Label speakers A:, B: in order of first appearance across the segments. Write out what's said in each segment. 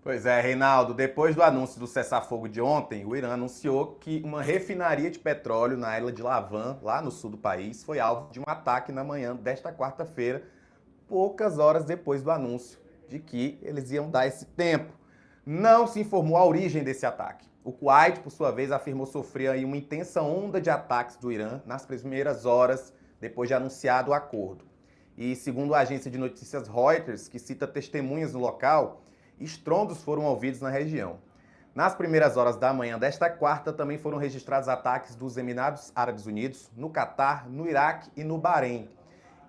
A: Pois é, Reinaldo, depois do anúncio do cessar-fogo de ontem, o Irã anunciou que uma refinaria de petróleo na ilha de Lavan, lá no sul do país, foi alvo de um ataque na manhã desta quarta-feira, poucas horas depois do anúncio de que eles iam dar esse tempo. Não se informou a origem desse ataque. O Kuwait, por sua vez, afirmou sofrer aí uma intensa onda de ataques do Irã nas primeiras horas depois de anunciado o acordo. E segundo a agência de notícias Reuters, que cita testemunhas no local, estrondos foram ouvidos na região. Nas primeiras horas da manhã desta quarta, também foram registrados ataques dos Emirados Árabes Unidos, no Catar, no Iraque e no Bahrein.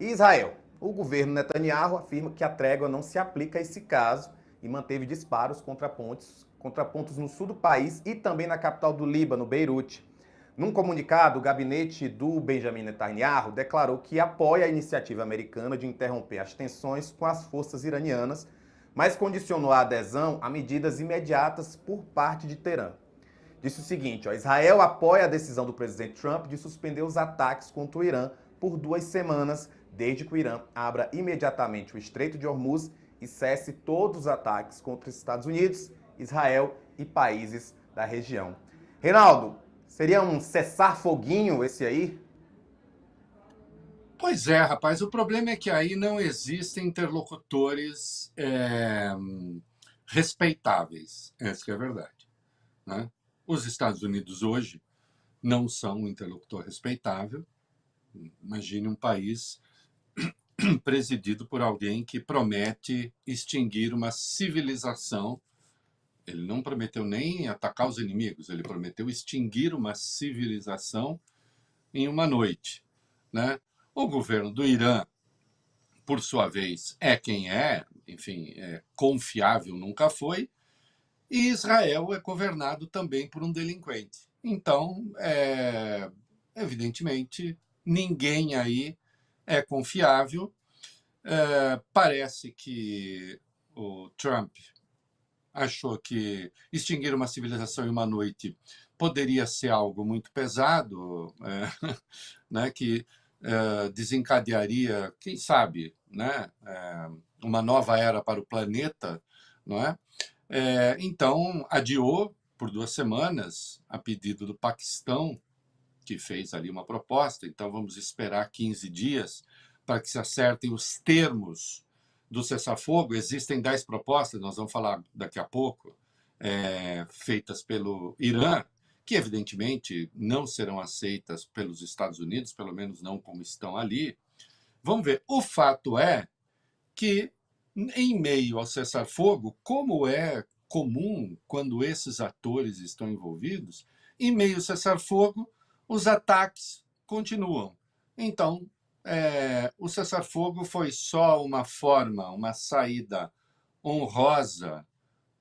A: E Israel? O governo Netanyahu afirma que a trégua não se aplica a esse caso e manteve disparos contra pontos no sul do país e também na capital do Líbano, Beirute. Num comunicado, o gabinete do Benjamin Netanyahu declarou que apoia a iniciativa americana de interromper as tensões com as forças iranianas, mas condicionou a adesão a medidas imediatas por parte de Teherã. Disse o seguinte: Israel apoia a decisão do presidente Trump de suspender os ataques contra o Irã por 2 semanas, desde que o Irã abra imediatamente o Estreito de Hormuz e cesse todos os ataques contra os Estados Unidos, Israel e países da região. Reinaldo, seria um cessar-foguinho esse aí?
B: Pois é, rapaz, o problema é que aí não existem interlocutores respeitáveis. Essa que é a verdade, né? Os Estados Unidos hoje não são um interlocutor respeitável. Imagine um país presidido por alguém que promete extinguir uma civilização. Ele não prometeu nem atacar os inimigos, ele prometeu extinguir uma civilização em uma noite, né? O governo do Irã, por sua vez, é quem é, enfim, confiável nunca foi, e Israel é governado também por um delinquente. Então, evidentemente, ninguém aí é confiável. Parece que o Trump achou que extinguir uma civilização em uma noite poderia ser algo muito pesado, né, que desencadearia, quem sabe, né, uma nova era para o planeta, não é? Então, adiou por 2 semanas, a pedido do Paquistão, que fez ali uma proposta. Então, vamos esperar 15 dias para que se acertem os termos do cessar-fogo. Existem 10 propostas, nós vamos falar daqui a pouco, feitas pelo Irã, que evidentemente não serão aceitas pelos Estados Unidos, pelo menos não como estão ali. Vamos ver. O fato é que, em meio ao cessar-fogo, como é comum quando esses atores estão envolvidos, em meio ao cessar-fogo, os ataques continuam. Então, o cessar-fogo foi só uma forma, uma saída honrosa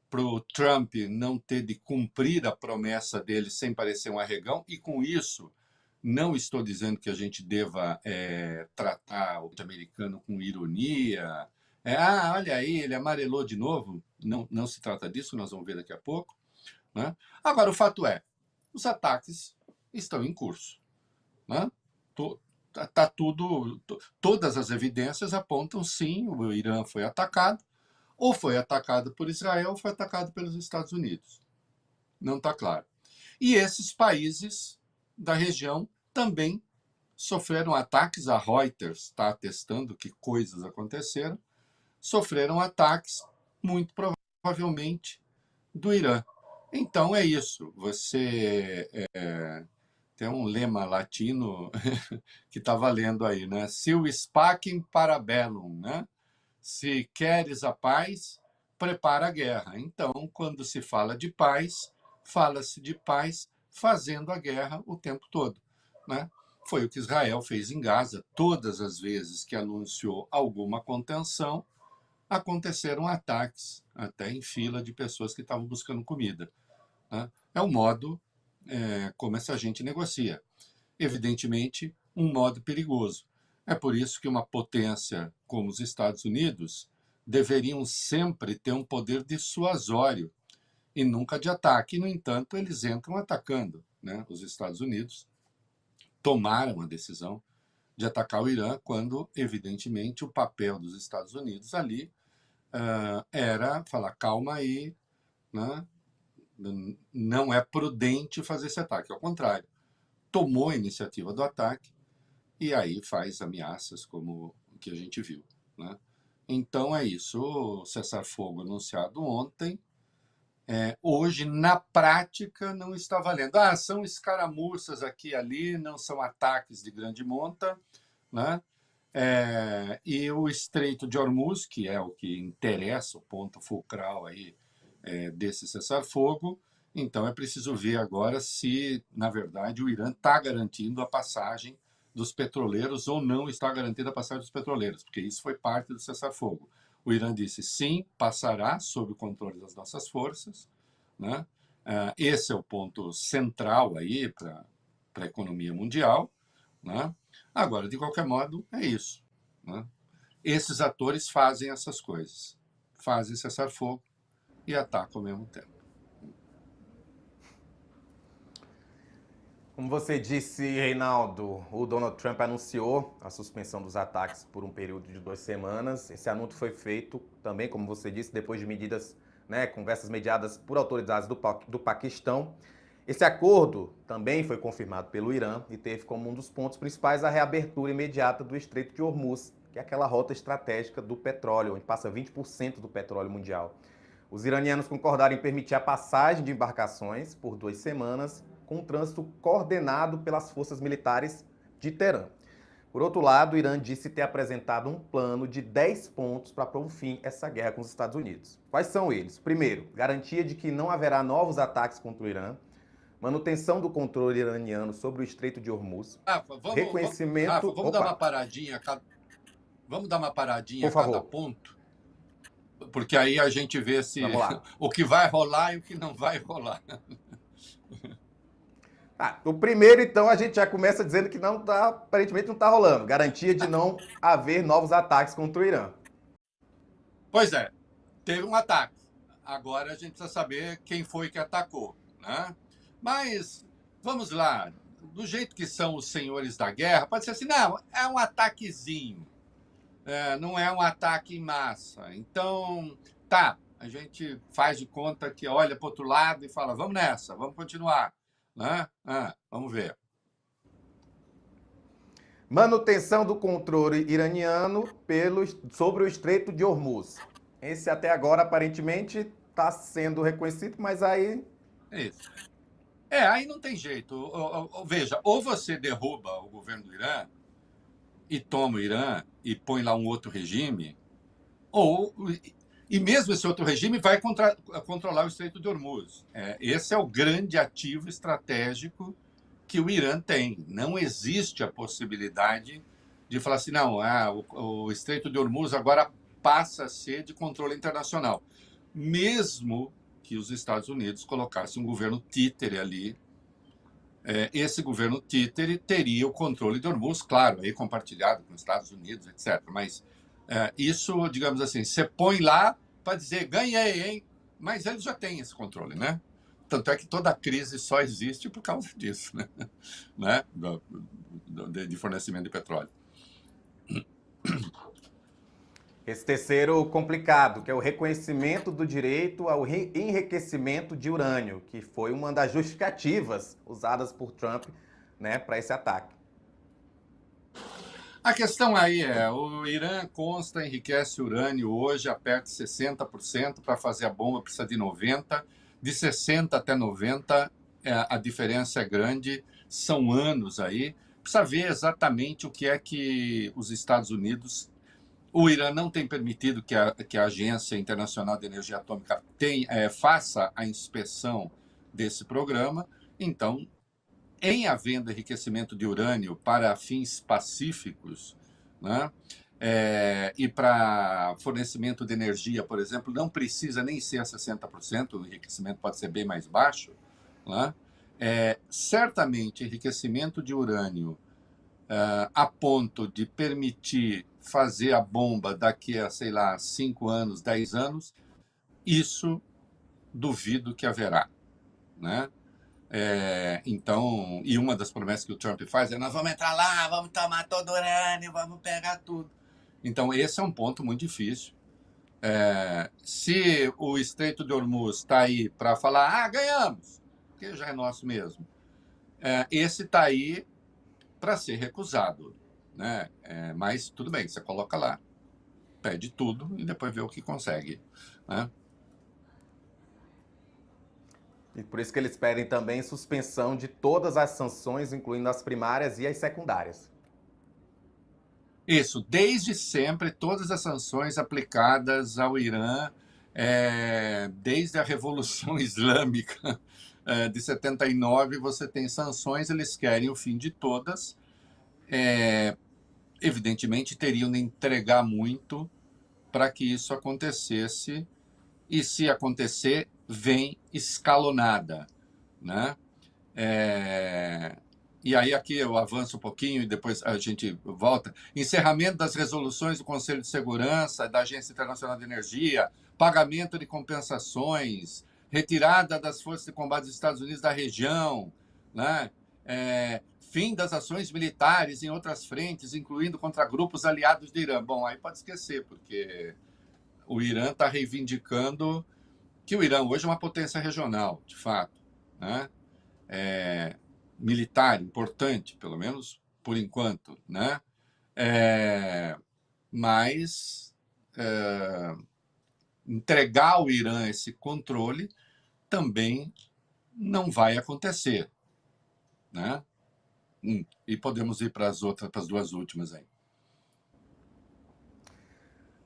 B: para o Trump não ter de cumprir a promessa dele sem parecer um arregão, e com isso não estou dizendo que a gente deva tratar o americano com ironia. Olha aí, ele amarelou de novo. Não, não se trata disso, nós vamos ver daqui a pouco, né? Agora, o fato é, os ataques estão em curso, né? Tá tudo, todas as evidências apontam sim, o Irã foi atacado, ou foi atacado por Israel, ou foi atacado pelos Estados Unidos. Não está claro. E esses países da região também sofreram ataques. A Reuters está atestando que coisas aconteceram. Sofreram ataques, muito provavelmente, do Irã. Então é isso. Você tem um lema latino que está valendo aí, né? Sil pacem para bellum, né? Se queres a paz, prepara a guerra. Então, quando se fala de paz, fala-se de paz fazendo a guerra o tempo todo, né? Foi o que Israel fez em Gaza. Todas as vezes que anunciou alguma contenção, aconteceram ataques, até em fila de pessoas que estavam buscando comida, né? É o modo como essa gente negocia. Evidentemente, um modo perigoso. É por isso que uma potência como os Estados Unidos deveriam sempre ter um poder dissuasório e nunca de ataque. No entanto, eles entram atacando, né? Os Estados Unidos tomaram a decisão de atacar o Irã quando, evidentemente, o papel dos Estados Unidos ali era falar: calma aí, né, não é prudente fazer esse ataque. Ao contrário, tomou a iniciativa do ataque e aí faz ameaças como o que a gente viu, né? Então é isso. O cessar-fogo anunciado ontem, hoje, na prática, não está valendo. São escaramuças aqui e ali, não são ataques de grande monta, né? E o Estreito de Hormuz, que é o que interessa, o ponto fulcral aí, desse cessar-fogo, então é preciso ver agora se, na verdade, o Irã está garantindo a passagem dos petroleiros ou não está garantindo a passagem dos petroleiros, porque isso foi parte do cessar-fogo. O Irã disse sim, passará sob o controle das nossas forças, né? Esse é o ponto central aí para a economia mundial, né? Agora, de qualquer modo, é isso, né? Esses atores fazem essas coisas, fazem cessar-fogo e atacam ao mesmo tempo.
A: Como você disse, Reinaldo, o Donald Trump anunciou a suspensão dos ataques por um período de 2 semanas. Esse anúncio foi feito também, como você disse, depois de medidas, né, conversas mediadas por autoridades do Paquistão. Esse acordo também foi confirmado pelo Irã e teve como um dos pontos principais a reabertura imediata do Estreito de Hormuz, que é aquela rota estratégica do petróleo, onde passa 20% do petróleo mundial. Os iranianos concordaram em permitir a passagem de embarcações por 2 semanas, com um trânsito coordenado pelas forças militares de Teherã. Por outro lado, o Irã disse ter apresentado um plano de 10 pontos para pôr um fim a essa guerra com os Estados Unidos. Quais são eles? Primeiro, garantia de que não haverá novos ataques contra o Irã, manutenção do controle iraniano sobre o Estreito de Hormuz,
B: Rafa,
A: reconhecimento...
B: vamos dar uma paradinha, vamos dar uma paradinha
A: Por
B: a cada
A: favor.
B: ponto, porque aí a gente vê se o que vai rolar e o que não vai rolar.
A: O primeiro, então, a gente já começa dizendo que não tá, aparentemente não está rolando. Garantia de não haver novos ataques contra o Irã.
B: Pois é, teve um ataque. Agora a gente precisa saber quem foi que atacou, né? Mas, vamos lá, do jeito que são os senhores da guerra, pode ser assim, não, é um ataquezinho, não é um ataque em massa. Então, tá, a gente faz de conta que olha para o outro lado e fala, vamos nessa, vamos continuar, né? Vamos ver.
A: Manutenção do controle iraniano sobre o Estreito de Hormuz. Esse até agora, aparentemente, está sendo reconhecido, mas aí...
B: Isso. Aí não tem jeito. Veja, ou você derruba o governo do Irã e toma o Irã e põe lá um outro regime, e mesmo esse outro regime vai controlar o Estreito de Hormuz. Esse é o grande ativo estratégico que o Irã tem. Não existe a possibilidade de falar assim, não, o Estreito de Hormuz agora passa a ser de controle internacional. Mesmo que os Estados Unidos colocassem um governo títere ali, esse governo títere teria o controle de Hormuz, claro, aí compartilhado com os Estados Unidos, etc. Mas isso, digamos assim, você põe lá para dizer, ganhei, hein? Mas eles já têm esse controle, né? Tanto é que toda a crise só existe por causa disso, né? De fornecimento de petróleo.
A: Esse terceiro complicado, que é o reconhecimento do direito ao enriquecimento de urânio, que foi uma das justificativas usadas por Trump, né, para esse ataque.
B: A questão aí o Irã enriquece urânio hoje a perto de 60%, para fazer a bomba precisa de 90%, de 60 até 90, a diferença é grande, são anos aí. Precisa ver exatamente o que é que os Estados Unidos... O Irã não tem permitido que a Agência Internacional de Energia Atômica faça a inspeção desse programa. Então, em havendo enriquecimento de urânio para fins pacíficos, né, e para fornecimento de energia, por exemplo, não precisa nem ser a 60%, o enriquecimento pode ser bem mais baixo, né? Certamente, enriquecimento de urânio a ponto de permitir fazer a bomba daqui a, sei lá, 5 anos, 10 anos, isso duvido que haverá, né? Então, e uma das promessas que o Trump faz é nós vamos entrar lá, vamos tomar todo o urânio, vamos pegar tudo. Então, esse é um ponto muito difícil, Se o Estreito de Hormuz está aí para falar, ganhamos, que já é nosso mesmo, esse está aí para ser recusado, né? Mas tudo bem, você coloca lá, pede tudo e depois vê o que consegue, né?
A: E por isso que eles pedem também suspensão de todas as sanções, incluindo as primárias e as secundárias.
B: Isso, desde sempre, todas as sanções aplicadas ao Irã, desde a Revolução Islâmica de 79, você tem sanções, eles querem o fim de todas. Evidentemente, teriam de entregar muito para que isso acontecesse, e se acontecer, vem escalonada, né? E aí aqui eu avanço um pouquinho e depois a gente volta. Encerramento das resoluções do Conselho de Segurança, da Agência Internacional de Energia, pagamento de compensações, retirada das forças de combate dos Estados Unidos da região, né? Fim das ações militares em outras frentes, incluindo contra grupos aliados do Irã. Bom, aí pode esquecer, porque o Irã está reivindicando que o Irã hoje é uma potência regional, de fato, né? Militar importante, pelo menos por enquanto, né? Mas entregar ao Irã esse controle também não vai acontecer, né? E podemos ir para as outras, para as duas últimas aí.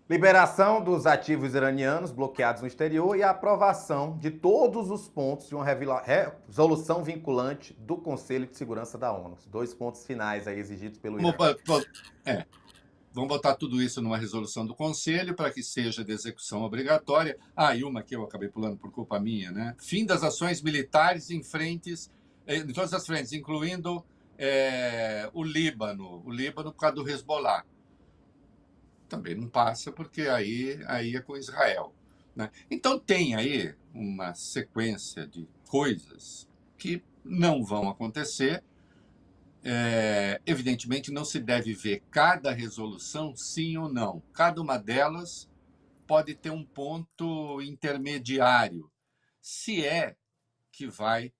A: Liberação dos ativos iranianos bloqueados no exterior e a aprovação de todos os pontos de uma resolução vinculante do Conselho de Segurança da ONU. Os 2 pontos finais aí exigidos pelo Irã.
B: Vamos botar tudo isso numa resolução do Conselho para que seja de execução obrigatória. E uma que eu acabei pulando por culpa minha, né? Fim das ações militares em todas as frentes, incluindo o Líbano por causa do Hezbollah. Também não passa, porque aí é com Israel, né? Então tem aí uma sequência de coisas que não vão acontecer. Evidentemente, não se deve ver cada resolução sim ou não. Cada uma delas pode ter um ponto intermediário, se é que vai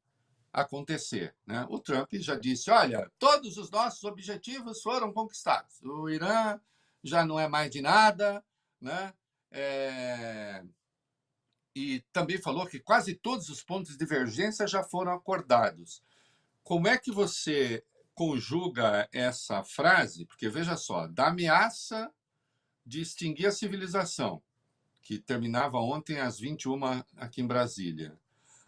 B: acontecer, né? O Trump já disse, olha, todos os nossos objetivos foram conquistados. O Irã já não é mais de nada, né? E também falou que quase todos os pontos de divergência já foram acordados. Como é que você conjuga essa frase? Porque, veja só, da ameaça de extinguir a civilização, que terminava ontem às 21h aqui em Brasília,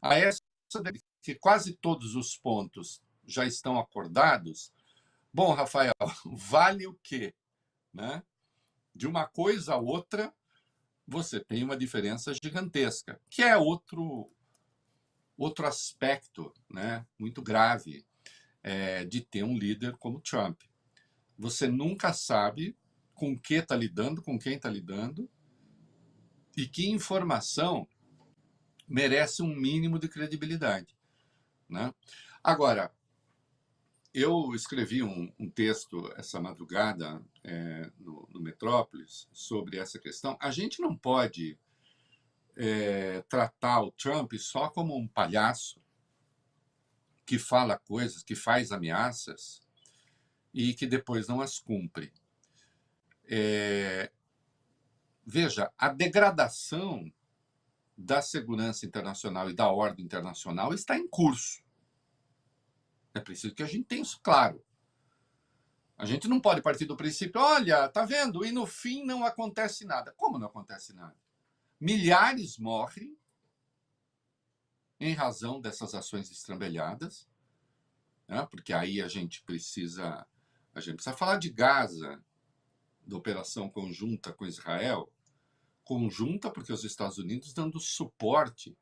B: a essa de que quase todos os pontos já estão acordados. Bom, Rafael, vale o quê? Né? De uma coisa a outra, você tem uma diferença gigantesca, que é outro aspecto, né, muito grave de ter um líder como Trump. Você nunca sabe com que está lidando, com quem está lidando, e que informação merece um mínimo de credibilidade, né? Agora, eu escrevi um texto essa madrugada no Metrópolis sobre essa questão. A gente não pode tratar o Trump só como um palhaço que fala coisas, que faz ameaças e que depois não as cumpre. Veja, a degradação da segurança internacional e da ordem internacional está em curso. É preciso que a gente tenha isso claro. A gente não pode partir do princípio, olha, tá vendo? E no fim não acontece nada. Como não acontece nada? Milhares morrem em razão dessas ações estrambelhadas, né? Porque aí a gente precisa falar de Gaza, da operação conjunta com Israel, conjunta porque os Estados Unidos dando suporte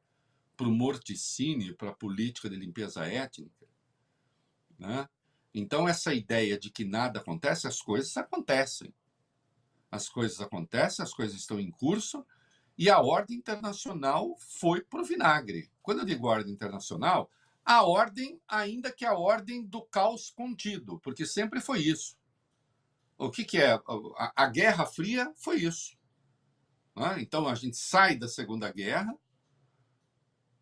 B: para o morticínio, para a política de limpeza étnica, né? Então, essa ideia de que nada acontece, as coisas acontecem. As coisas acontecem, as coisas estão em curso, e a ordem internacional foi para o vinagre. Quando eu digo ordem internacional, a ordem, ainda que a ordem do caos contido, porque sempre foi isso. O que é? A Guerra Fria foi isso. né? Então, a gente sai da Segunda Guerra,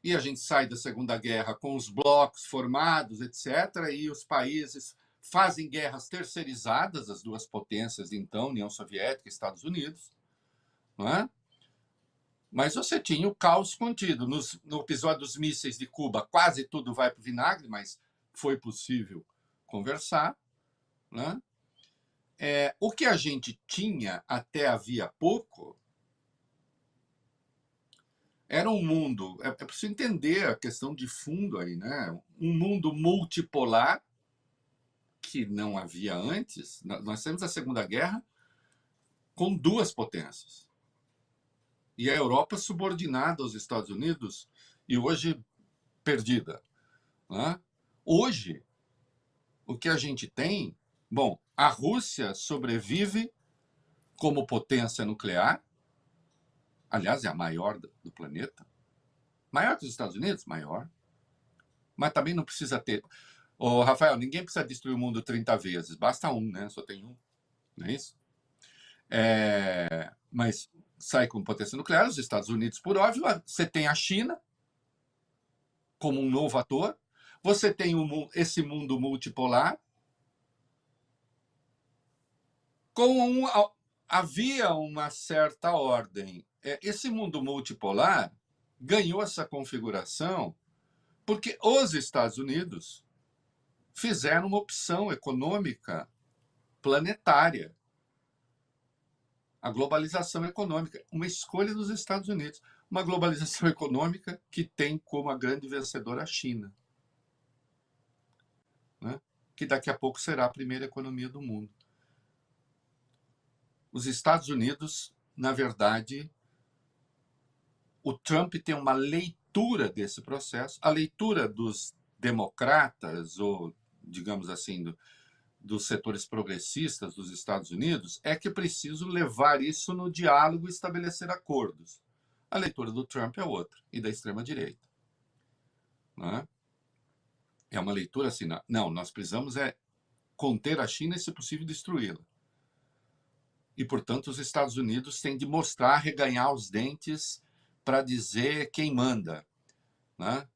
B: e a gente sai da Segunda Guerra com os blocos formados, etc., e os países fazem guerras terceirizadas, as duas potências, então, União Soviética e Estados Unidos, não é? Mas você tinha o caos contido. No episódio dos mísseis de Cuba, quase tudo vai para o vinagre, mas foi possível conversar, né? O que a gente tinha até havia pouco era um mundo. É preciso entender a questão de fundo aí, né? Um mundo multipolar que não havia antes. Nós temos a Segunda Guerra com duas potências. E a Europa subordinada aos Estados Unidos e hoje perdida, né? Hoje, o que a gente tem, bom, a Rússia sobrevive como potência nuclear, aliás, é a maior do planeta. Maior que os Estados Unidos? Maior. Mas também não precisa ter. Ô, Rafael, ninguém precisa destruir o mundo 30 vezes, basta um, né? Só tem um, não é isso? Mas sai com potência nuclear, os Estados Unidos, por óbvio, você tem a China como um novo ator, você tem esse mundo multipolar, havia uma certa ordem. Esse mundo multipolar ganhou essa configuração porque os Estados Unidos fizeram uma opção econômica planetária. A globalização econômica, uma escolha dos Estados Unidos. Uma globalização econômica que tem como a grande vencedora a China, né? Que daqui a pouco será a primeira economia do mundo. Os Estados Unidos, na verdade, o Trump tem uma leitura desse processo, a leitura dos democratas, ou, digamos assim, dos setores progressistas dos Estados Unidos, é que é preciso levar isso no diálogo e estabelecer acordos. A leitura do Trump é outra, e da extrema-direita. Né? É uma leitura assim, não, nós precisamos conter a China e, se possível, destruí-la. E, portanto, os Estados Unidos têm de mostrar, reganhar os dentes para dizer quem manda. Né?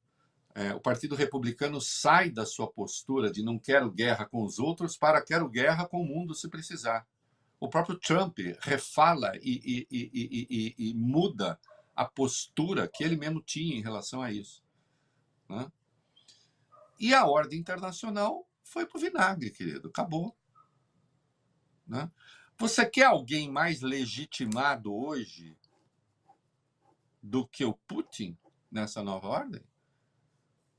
B: O Partido Republicano sai da sua postura de não quero guerra com os outros para quero guerra com o mundo se precisar. O próprio Trump refala e muda a postura que ele mesmo tinha em relação a isso. Né? E a ordem internacional foi para o vinagre, querido. Acabou. Né? Você quer alguém mais legitimado hoje do que o Putin nessa nova ordem?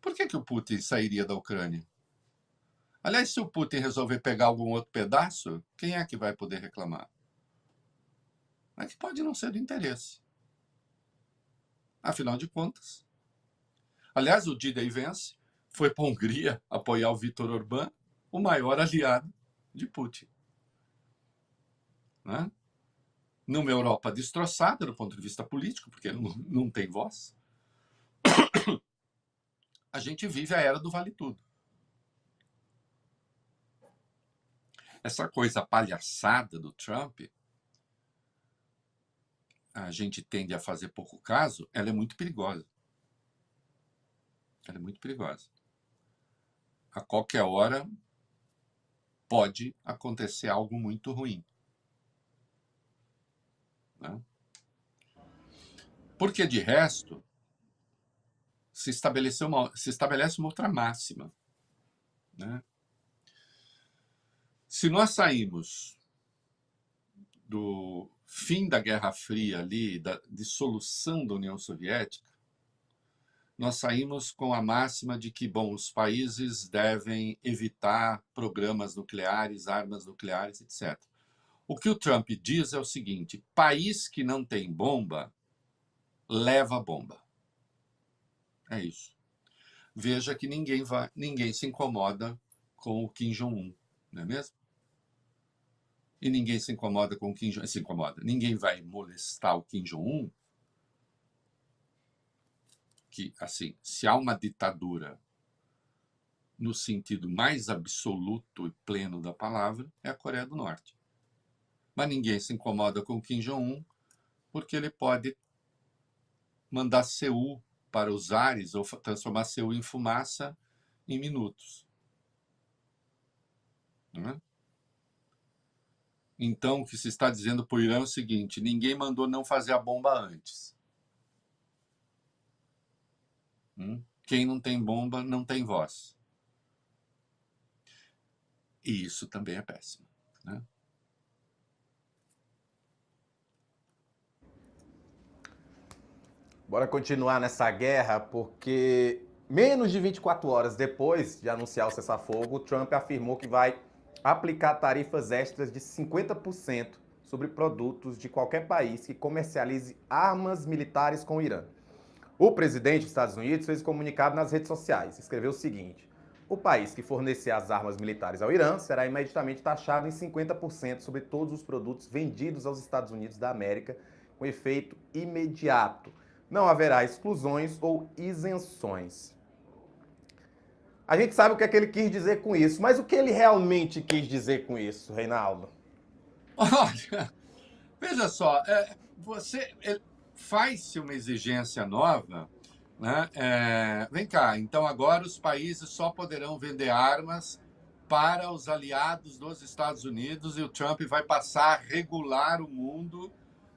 B: Por que o Putin sairia da Ucrânia? Aliás, se o Putin resolver pegar algum outro pedaço, quem é que vai poder reclamar? É que pode não ser do interesse. Afinal de contas. Aliás, o D-Day Vance foi para a Hungria apoiar o Viktor Orbán, o maior aliado de Putin. Né? Numa Europa destroçada do ponto de vista político, porque ele não tem voz, a gente vive a era do vale tudo. Essa coisa palhaçada do Trump, a gente tende a fazer pouco caso, ela é muito perigosa. Ela é muito perigosa. A qualquer hora pode acontecer algo muito ruim. Né? Porque, de resto, se estabelece uma outra máxima. Né? Se nós saímos do fim da Guerra Fria ali, da dissolução da União Soviética, nós saímos com a máxima de que, bom, os países devem evitar programas nucleares, armas nucleares, etc. O que o Trump diz é o seguinte: país que não tem bomba, leva bomba. É isso. Veja que ninguém se incomoda com o Kim Jong-un, não é mesmo? E ninguém se incomoda com o Kim Jong-un. Se incomoda. Ninguém vai molestar o Kim Jong-un. Que, assim, se há uma ditadura no sentido mais absoluto e pleno da palavra, é a Coreia do Norte. Mas ninguém se incomoda com o Kim Jong-un, porque ele pode mandar Seul para os ares ou transformar Seul em fumaça em minutos. Né? Então, o que se está dizendo para o Irã é o seguinte: ninguém mandou não fazer a bomba antes. Quem não tem bomba não tem voz. E isso também é péssimo. Né?
A: Bora continuar nessa guerra, porque menos de 24 horas depois de anunciar o cessar-fogo, o Trump afirmou que vai aplicar tarifas extras de 50% sobre produtos de qualquer país que comercialize armas militares com o Irã. O presidente dos Estados Unidos fez um comunicado nas redes sociais. Escreveu o seguinte: o país que fornecer as armas militares ao Irã será imediatamente taxado em 50% sobre todos os produtos vendidos aos Estados Unidos da América, com efeito imediato. Não haverá exclusões ou isenções. A gente sabe o que é que ele quis dizer com isso, mas o que ele realmente quis dizer com isso, Reinaldo?
B: Olha, veja só, você faz-se uma exigência nova, né? Vem cá, então agora os países só poderão vender armas para os aliados dos Estados Unidos e o Trump vai passar a regular o mundo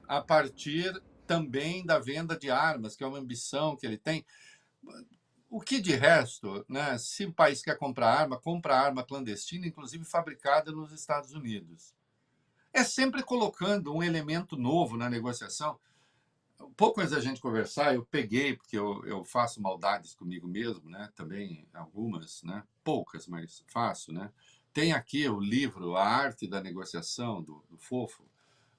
B: a partir também da venda de armas, que é uma ambição que ele tem. O que de resto, né? Se o país quer compra arma clandestina, inclusive fabricada nos Estados Unidos. É sempre colocando um elemento novo na negociação. Pouco antes da gente conversar, eu peguei, porque eu faço maldades comigo mesmo, né? Também algumas, né? Poucas, mas faço, né? Tem aqui o livro A Arte da Negociação, do Fofo,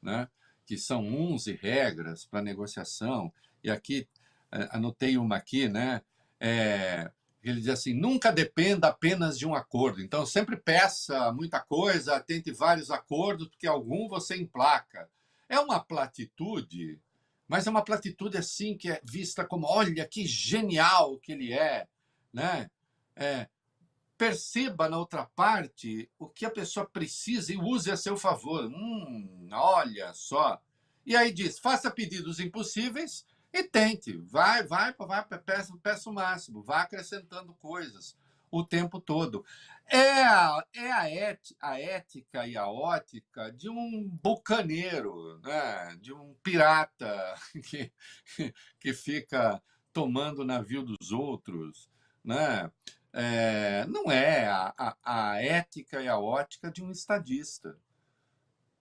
B: né? Que são 11 regras para negociação. E aqui, anotei uma aqui, né? Ele diz assim: nunca dependa apenas de um acordo. Então, sempre peça muita coisa, tente vários acordos, porque algum você emplaca. É uma platitude, mas é uma platitude assim que é vista como: olha que genial que ele é, né? Perceba na outra parte o que a pessoa precisa e use a seu favor. Olha só. E aí diz: faça pedidos impossíveis e tente. Vai, peça o máximo, vá acrescentando coisas o tempo todo. A ética e a ótica de um bucaneiro, né? De um pirata que fica tomando o navio dos outros, né? Não é a ética e a ótica de um estadista,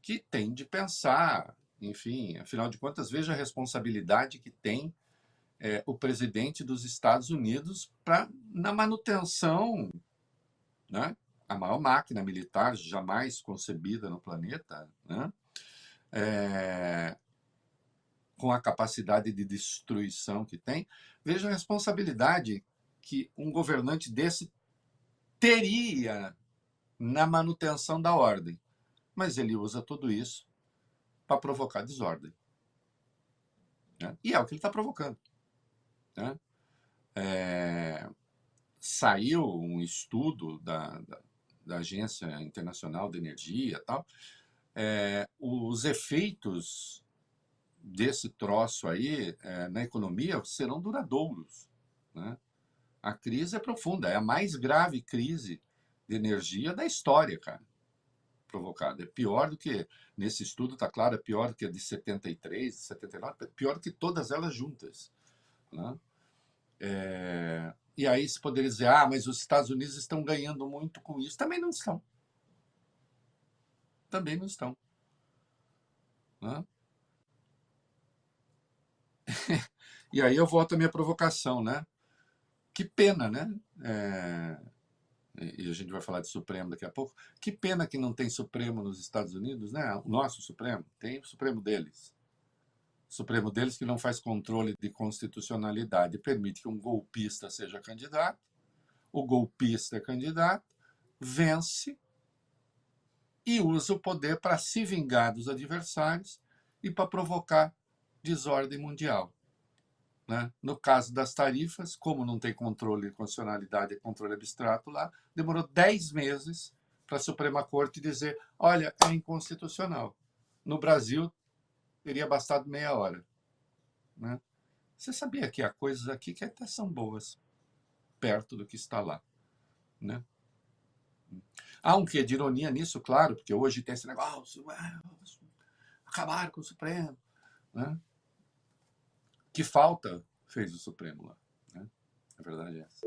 B: que tem de pensar, enfim, afinal de contas, veja a responsabilidade que tem o presidente dos Estados Unidos na manutenção, né? A maior máquina militar jamais concebida no planeta, né? Com a capacidade de destruição que tem. Veja a responsabilidade que um governante desse teria na manutenção da ordem. Mas ele usa tudo isso para provocar desordem. Né? E é o que ele está provocando. Né? Saiu um estudo da Agência Internacional de Energia e tal. Os efeitos desse troço aí na economia serão duradouros. Né? A crise é profunda, é a mais grave crise de energia da história, cara, provocada. É pior do que, nesse estudo está claro, é pior do que a de 73, 79, é pior do que todas elas juntas. Né? E aí se poderia dizer: mas os Estados Unidos estão ganhando muito com isso. Também não estão. Também não estão. Né? E aí eu volto à minha provocação, né? Que pena, né? E a gente vai falar de Supremo daqui a pouco. Que pena que não tem Supremo nos Estados Unidos, né? O nosso Supremo, tem o Supremo deles. O Supremo deles que não faz controle de constitucionalidade, permite que um golpista seja candidato, o golpista é candidato, vence e usa o poder para se vingar dos adversários e para provocar desordem mundial. Né? No caso das tarifas, como não tem controle de constitucionalidade e controle abstrato lá, demorou 10 meses para a Suprema Corte dizer: olha, é inconstitucional. No Brasil, teria bastado meia hora, né? Você sabia que há coisas aqui que até são boas, perto do que está lá, né? Há um quê de ironia nisso, claro, porque hoje tem esse negócio, acabaram com o Supremo, né? Que falta fez o Supremo lá, né? A verdade é essa.